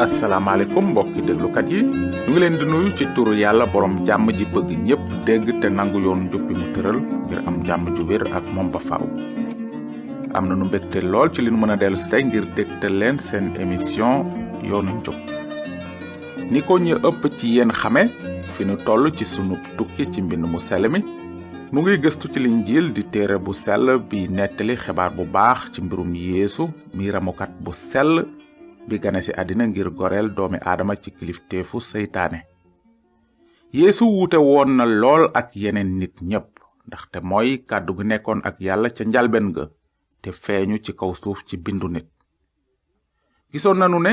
asalaamaaleykum mbokki déglukat yi ñu ngi leen di nuyu ci turu yàlla borom jàmm ji bëgg ñépp dégg te nangu yoon njub bi mu tëral ngir am jàmm ju wér ak moom ba faaw. am na nu mbégte lool ci li nu mën a dellu si tey ngir dégtal leen seen émission yoonu njub. ni ko ñu ëpp ci yéen xame fi nu toll ci sunu tukki ci mbind mu sell mi nu ngi gëstu ci Linjiil di téere bu sell bi nettali xibaar bu baax ci mbirum Yeesu mi ramukat bu sell bi gane ci àddina ngir goreel doomi aadama ci kilifteefu seytaane. Yeesu wuute woon na lool ak yeneen nit ñépp ndaxte mooy kàddu gi nekkoon ak yàlla ca njalben ga te feeñu ci kaw suuf ci bindu nit. gisoon nanu ne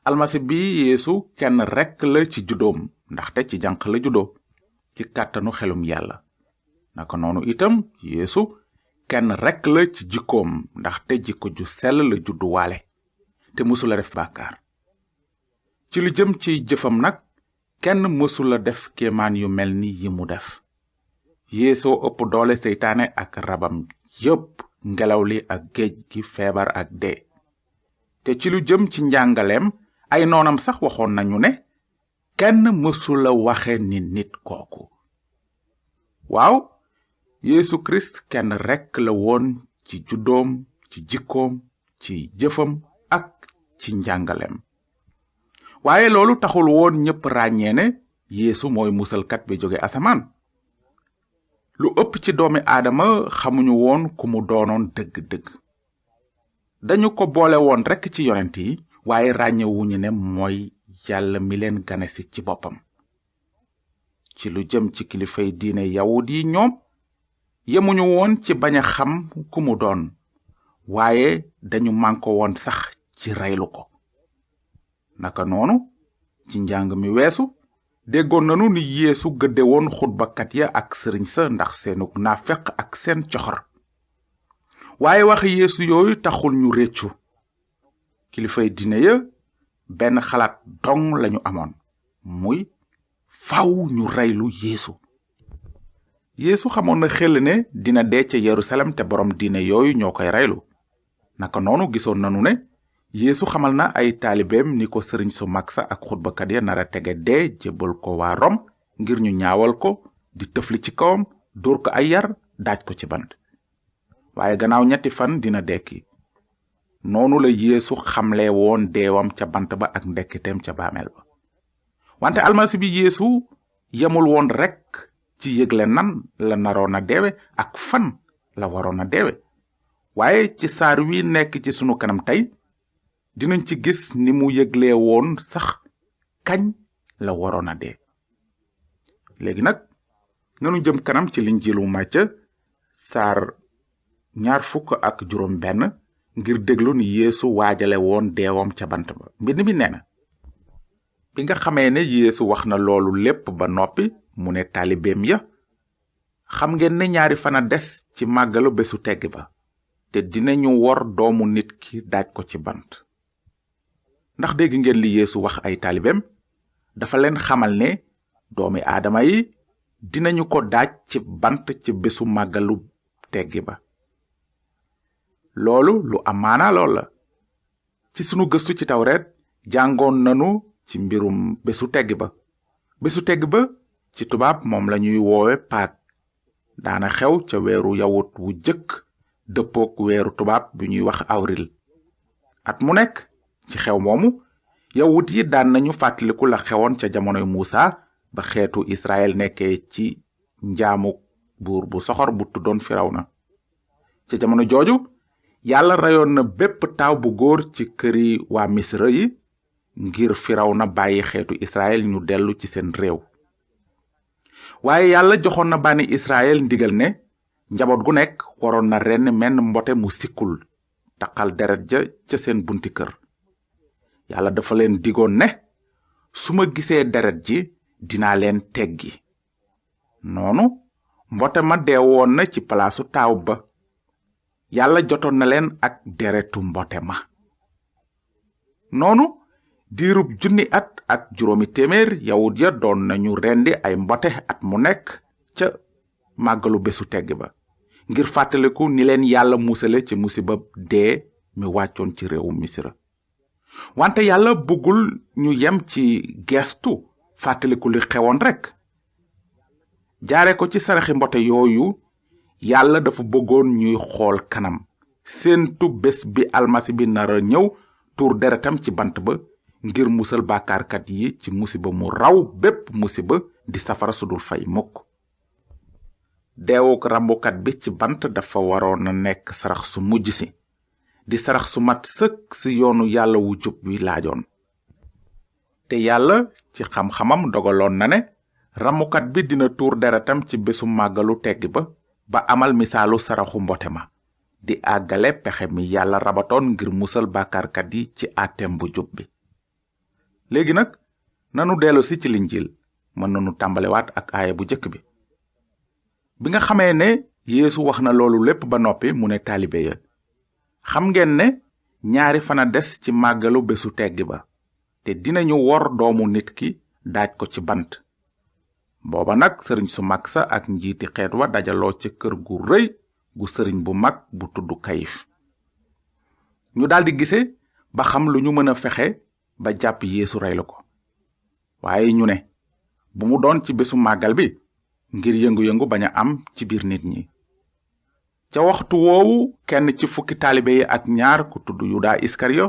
almasi bi Yeesu kenn rekk la ci juddoom ndaxte ci janq la juddoo ci kàttanu xelum yàlla. naka noonu itam Yeesu kenn rekk la ci jikkoom ndaxte jikko ju sell la judduwaale te mësula def bàkkaar. ci lu jëm ci jëfam nag kenn mësula def kéemaan yu mel ni yi mu def. Yeesoo ëpp doole seytaane ak rabam yépp, ngelaw li ak géej gi, feebar ak dee. te ci lu jëm ci njàngaleem ay noonam sax waxoon nañu ne kenn mësula waxe ni nit kooku. waaw, Yeesu Kirist kenn rekk la woon ci juddoom, ci jikkoom, ci jëfam ak ci njàngaleem. waaye loolu taxul woon ñépp ràññee ne Yeesu mooy musalkat bi jóge asamaan. lu ëpp ci doomi aadama xamuñu woon ku mu doonoon dëgg-dëgg. dañu ko boole woon rekk ci yonent yi waaye ràññewuñu ne mooy yàlla mi leen ganesi ci boppam. ci lu jëm ci kilifay diine yawut yi ñoom yemuñu woon ci bañ a xam ku mu doon waaye dañu mànko woon sax ci reylu ko. naka noonu ci njàng mi weesu déggoon nanu ni Yeesu gëdde woon xutbakat ya ak sëriñ sa ndax seenug naafeq ak seen coxor. waaye waxi Yeesu yooyu taxul ñu réccu. kilifay diine ya benn xalaat dong lañu amoon, muy faw ñu reylu Yeesu. Yeesu xamoon na xel ne dina dee ca Yerusalem te borom diine yooyu ñoo koy reylu. naka noonu gisoon nanu ne Yeesu xamal na ay taalibeem ni ko sëriñ su mag sa ak xutbakat ya nara tege dee jébbal ko waa Rom ngir ñu ñaawal ko, di tëfli ci kawam, dóor ko ay yar, daaj ko ci bant. waaye gannaaw 3 fan dina dekki. noonu la Yeesu xamle woon deewam ca bant ba ak ndekkiteem ca baameel ba. wante almasi bi Yeesu yemul woon rekk ci yëgle nan la naroon a deewe ak fan la waroon a deewe. waaye ci saar wi nekk ci sunu kanam tey dinañ ci gis ni mu yëgle woon sax kañ la waroon a dee. léegi nag nanu jëm kanam ci Linjiilu Màcca saar 26 ngir déglu ni Yeesu waajale woon deewam ca bant ba. mbind mi nee na, bi nga xamee ne Yeesu wax na loolu lépp ba noppi mu ne taalibeem ya, xam ngeen ne 2 fan a des ci màggalu bésu tegg ba te dinañu wor doomu nit ki daaj ko ci bant. ndax dégg ngeen li Yeesu wax ay taalibeem? dafa leen xamal ne doomi aadama yi dinañu ko daaj ci bant ci bésu màggalu teggi ba. loolu lu amaana lool la. ci sunu gëstu ci tawreet jàngoon nanu ci mbirum bésu tegg ba. bésu tegg ba ci tubaab moom lañuy woowe Pâk, daana xew ca weeru yawut wu jëkk dëppook weeru tubaab bi ñuy wax awril. at mu nekk ci xew moomu yawut yi daan nañu fàttaliku la xewoon ca jamonoy Muusa ba xeetu Israel nekkee ci njaamu buur bu soxor bu tuddoon Firawna. ca jamono jooju yàlla reyoon na bépp taaw bu góor ci këri waa Misra yi ngir Firawna bàyyi xeetu Israel ñu dellu ci seen réew. waaye yàlla joxoon na bànni Israel ndigal ne njaboot gu nekk waroon na ren menn mbote mu sikkul taqal deret ja ca seen bunti kër. yàlla dafa leen digoon ne su ma gisee deret ji dinaa leen teggi. noonu mbote ma deewoon na ci palaasu taaw ba. yàlla jotoon na leen ak deretu mbote ma. noonu diirub 1,000 at ak 700 yawut ya doon nañu rendi ay mbote at mu nekk ca màggalu bésu tegg ba ngir fàttaliku ni leen yàlla musale ci musiba dee mi wàccoon ci réewu Misra. wante yàlla bëggul ñu yem ci gestu fàttaliku li xewoon rek. jaare ko ci saraxi mbote yooyu yàlla dafa bëggoon ñuy xool kanam séentu bés bi almasi bi nara ñëw tuur deretam ci bant ba ngir musal bàkkaarkat yi ci musiba mu raw bépp musiba di safara sudul fay mukk. deewuk rambukat bi ci bant dafa waroon a nekk sarax su mujj si di sarax su mat sëkk si yoonu yàlla wu jub wi laajoon. te yàlla ci xam-xamam dogaloon na ne ramukat bi dina tuur deretam ci bésu màggalu teggi ba amal misaalu saraxu mbote ma di àggale pexe mi yàlla rabatoon ngir musal bàkkaarkat yi ci àtteem bu jub bi. léegi nag nanu dellu si ci linjil mën nanu tàmbalewaat ak aaya bu jëkk bi. bi nga xamee ne Yeesu wax na loolu lépp ba noppi mu ne taalibe ya, xam ngeen ne ñaari fana des ci màggalu bésu teggi ba te dinañu wor doomu nit ki daaj ko ci bant. booba nag sëriñ su mag sa ak njiiti xeet wa dajaloo ca kër gu rëy gu sëriñ bu mag bu tudd Kayif. ñu daldi gise ba xam lu ñu mën a fexe ba jàpp Yeesu rey la ko. waaye ñu ne bu mu doon ci bésu màggal bi ngir yëngu-yëngu bañ a am ci biir nit ñi. ca waxtu woowu kenn ci fukki taalibe yi ak ñaar ku tudd Yuda Iskariyo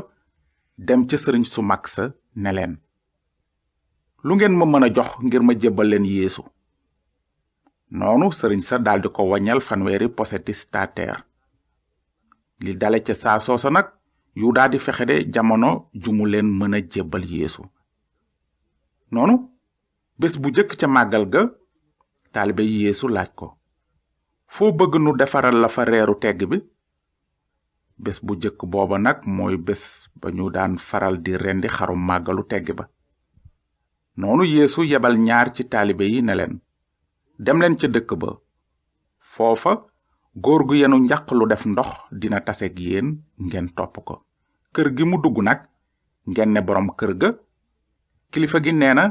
dem ca sëriñ su mag sa ne leen, lu ngeen ma mën a jox ngir ma jébbal leen Yeesu? noonu sëriñ sa daldi ko waññal 100 poseti stater. li dale ca saa soosa nag Yuda di fexe de jamono ju mu leen mën a jébbal Yeesu. noonu bés bu jëkk ca màggal ga taalibe yi Yeesu laaj ko, foo bëgg nu defaral la fa reeru tegg bi? bés bu jëkk booba nag mooy bés ba ñu daan faral di rendi xarum màggalu tegg ba. noonu Yeesu yebal ñaar ci taalibe yi ne leen, dem leen ca dëkk ba. foofa góor gu yenu njaq lu def ndox dina taseeg yéen, ngeen topp ko. kër gi mu dugg nag ngeen ne borom kër ga, kilifa gi nee na,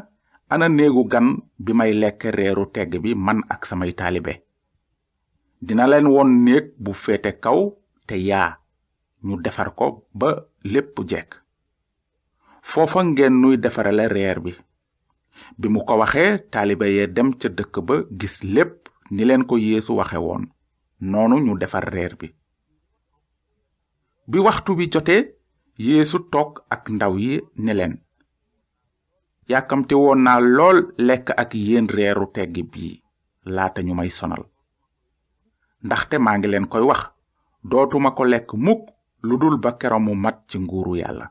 ana néegu gan bi may lekk reeru tegg bi man ak samay taalibe. dina leen won néeg bu féete kaw te yaa, ñu defar ko ba lépp jekk. foofa ngeen nuy defarale reer bi. bi mu ko waxee taalibe yee dem ca dëkk ba gis lépp ni leen ko Yeesu waxe woon, noonu ñu defar reer bi. bi waxtu bi jotee Yeesu toog ak ndaw yi ne leen, yàkkamte woon naa lool lekk ak yéen reeru tegg bii laata ñu may sonal. ndaxte maa ngi leen koy wax, dootuma ko lekk mukk lu dul ba keroog mu mat ci nguuru yàlla.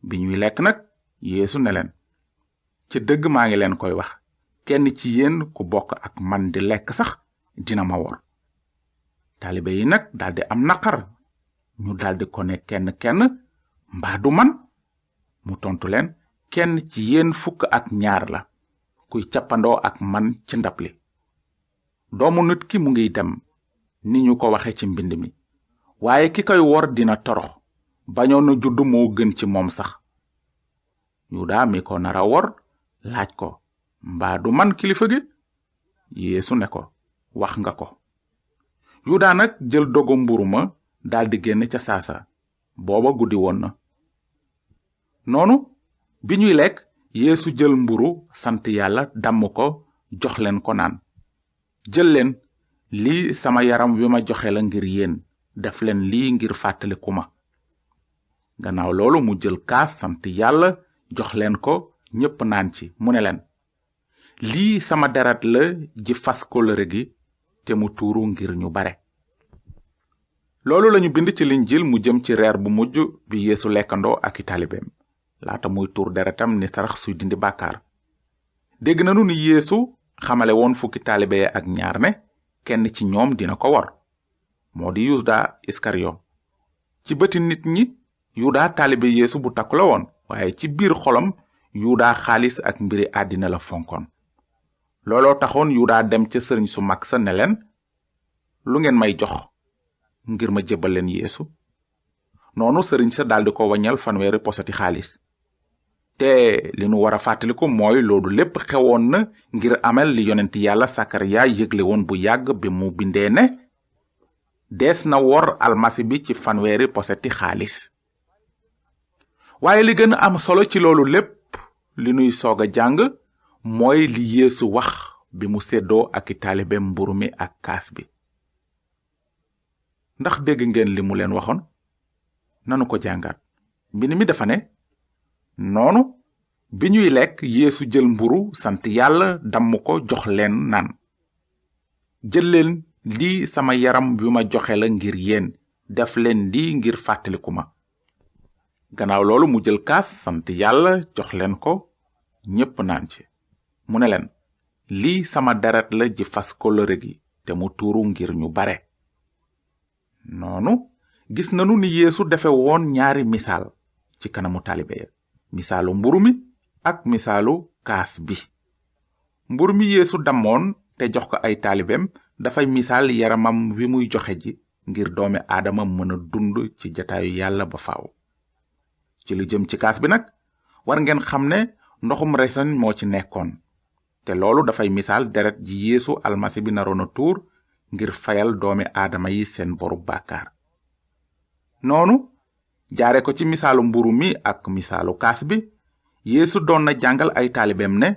bi ñuy lekk nag Yeesu ne leen, ci dëgg maa ngi leen koy wax, kenn ci yéen ku bokk ak man di lekk sax dina ma wor. taalibe yi nag daldi am naqar, ñu daldi ko ne kenn kenn, mbaa du man? mu tontu leen, kenn ci yéen fukk ak ñaar la kuy cappandoo ak man ci ndab li. doomu nit ki mu ngiy dem ni ñu ko waxe ci mbind mi, waaye ki koy wor dina torox, bañoon na judd moo gën ci moom sax. Yuda mi ko nara wor laaj ko, mbaa du man kilifa gi? Yeesu ne ko, wax nga ko. Yuda nag jël dogu mburu ma daldi génn ca saasa, booba guddi woon na. noonu bi ñuy lekk Yeesu jël mburu sant yàlla damm ko jox leen ko naan, jël leen, lii sama yaram wi ma joxe la ngir yéen, def leen lii ngir fàttaliku ma. gannaaw loolu mu jël kaas sant yàlla jox leen ko, ñépp naan ci, mu ne leen, lii sama deret la ji fas kóllëre gi te mu tuuru ngir ñu bare. loolu lañu bind ci linjil mu jëm ci reer bu mujj bi Yeesu lekkandoo ak i taalibeem laata muy tuur deretam ni sarax suy dindi bàkkaar. dégg nanu ni Yeesu xamale woon fukki taalibe ak ñaar ne kenn ci ñoom dina ko wor, moo di Yuda Iskariyo. ci bëti nit ñi Yuda taalibe Yeesu bu takku la woon, waaye ci biir xolam Yuda xaalis ak mbiri àddina la fonkoon. looloo taxoon Yuda dem ca sëriñ su mag sa ne leen, lu ngeen may jox ngir ma jébbal leen Yeesu? noonu sëriñ sa daldi ko waññal 100 posati xaalis. te li nu war a fàttaliku mooy loolu lépp xewoon na ngir amel li yonent yàlla Sakariya yëgle woon bu yàgg bi mu bindee ne dees na wor almasi bi ci 100 posati xaalis. waaye li gën a am solo ci loolu lépp li nuy soog a jàng mooy li Yeesu wax bi mu séddoo ak i taalibeem mburu mi ak kaas bi. ndax dégg ngeen li mu leen waxoon? nanu ko jàngaat. mbind mi dafa ne, noonu bi ñuy lekk Yeesu jël mburu sant Yàlla damm ko jox leen naan, jël leen lii sama yaram bi ma joxe la ngir yéen, def leen lii ngir fàttaliku ma. gannaaw loolu mu jël kaas sant Yàlla jox leen ko, ñépp naan ci. mu ne leen, lii sama deret la ji fas kóllëre gi te mu tuuru ngir ñu bare. noonu gis nanu ni Yeesu defe woon ñaari misaal ci kanamu taalibe ya, misaalu mburu mi ak misaalu kaas bi. mburu mi Yeesu dammoon te jox ko ay taalibeem dafay misaal yaramam wi muy joxe ji ngir doomi aadama mën a dund ci jataayu Yàlla ba faaw. ci lu jëm ci kaas bi nag, war ngeen xam ne ndoxum reseñ moo ci nekkoon, te loolu dafay misaal deret ji Yeesu almasi bi naroon a tuur ngir fayal doomi aadama yi seen boru bàkkaar. noonu jaare ko ci misaalu mburu mi ak misaalu kaas bi, Yeesu doon na jàngal ay taalibeem ne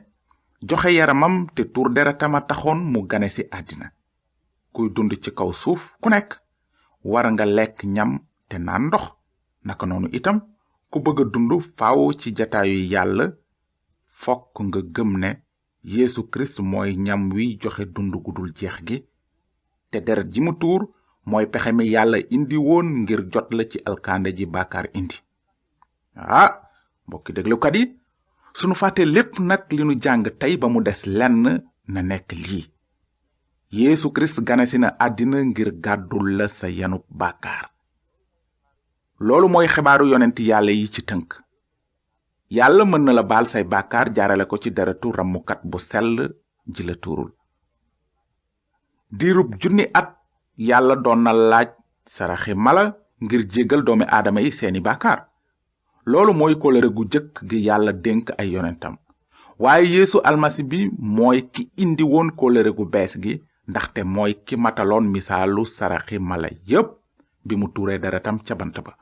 joxe yaramam te tuur deretam a taxoon mu gane ci àddina. kuy dund ci kaw suuf ku nekk war nga lekk ñam te naan ndox. naka noonu itam ku bëgg a dund faaw ci jataayu Yàlla fokk nga gëm ne Yeesu Kirist mooy ñam wi joxe dund gudul jeex gi, te deret ji mu tuur mooy pexe mi Yàlla indi woon ngir jot la ci alkande ji bàkkaar indi. mbokki déglukat yi, sunu fàtte lépp nag li nu jàng tey ba mu des lenn na nekk lii: Yeesu Kirist ganesi na àddina ngir gàddul la sa yanub bàkkaar. loolu mooy xibaaru yonent Yàlla yi ci tënk. Yàlla mën na la baal say bàkkaar jaarale ko ci deretu rammukat bu sell ji la tuurul. diirub 1000 at Yàlla doon na laaj saraxi mala ngir jéggal doomi aadama yi seeni bàkkaar. loolu mooy kóllëre gu jëkk gi Yàlla dénk ay yonentam. waaye Yeesu almasi bi mooy ki indi woon kóllëre gu bees gi, ndaxte mooy ki mataloon misaalu saraxi mala yépp bi mu tuuree deretam ca bant ba.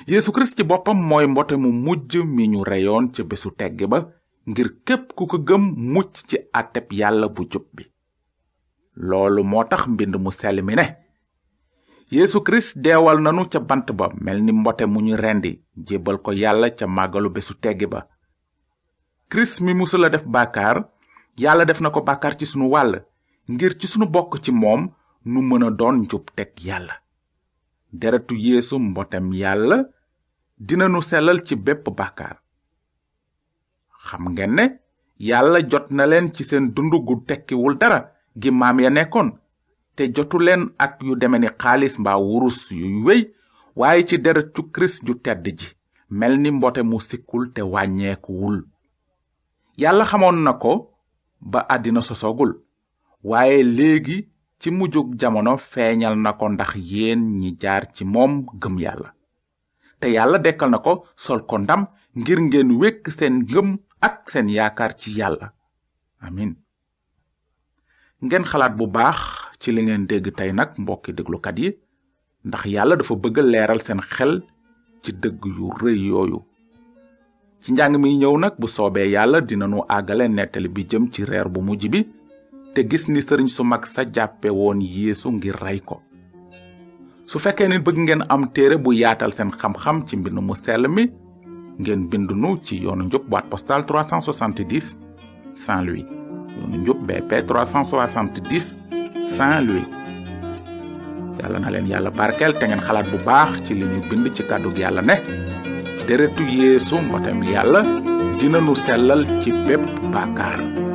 Yeesu Kirist ci boppam mooy mbote mu mujj mi ñu reyoon ca bésu tegg ba ngir képp ku ko gëm mucc ci àtteb Yàlla bu jub bi. loolu moo tax mbind mu sell mi ne Yeesu Kirist deewal nanu ca bant ba mel ni mbote mu ñu rendi jébbal ko Yàlla ca màggalu bésu tegg ba. Kirist mi musula def bàkkaar, Yàlla def na ko bàkkaar ci sunu wàll ngir ci sunu bokk ci moom nu mën a doon njub teg Yàlla. deretu Yeesu mbotem Yàlla dina nu sellal ci bépp bàkkaar. xam ngeen ne Yàlla jot na leen ci seen dund gu tekkiwul dara gi maam ya nekkoon, te jotu leen ak yu deme ni xaalis mbaa wurus yuy wéy, waaye ci deretu Kirist ju tedd ji mel ni mbote mu sikkul te wàññeekuwul. Yàlla xamoon na ko ba àddina sosoogul, waaye léegi ci mujjug jamono feeñal na ko ndax yéen ñi jaar ci moom gëm Yàlla. te Yàlla dekkal na ko sol ko ndam ngir ngeen wekk seen ngëm ak seen yaakaar ci Yàlla. amin. ngeen xalaat bu baax ci li ngeen dégg tey nag, mbokki déglukat yi, ndax Yàlla dafa bëgg leeral seen xel ci dëgg yu rëy yooyu. ci njàng mi ñëw nag bu soobee Yàlla dinanu àggale nettali bi jëm ci reer bu mujj bi, te gis ni sëriñ su mag sa jàppe woon Yeesu ngir rey ko. su fekkee ni bëgg ngeen am téere bu yaatal seen xam-xam ci mbind mu sell mi, ngeen bind nu ci yoonu njub boîte postale 370 Saint-Louis. yoonu njub BP 370 Saint-Louis. Yàlla na leen Yàlla barkeel te ngeen xalaat bu baax ci li ñu bind ci kàddug Yàlla ne deretu Yeesu mbotem Yàlla dina nu sellal ci bépp bàkkaar.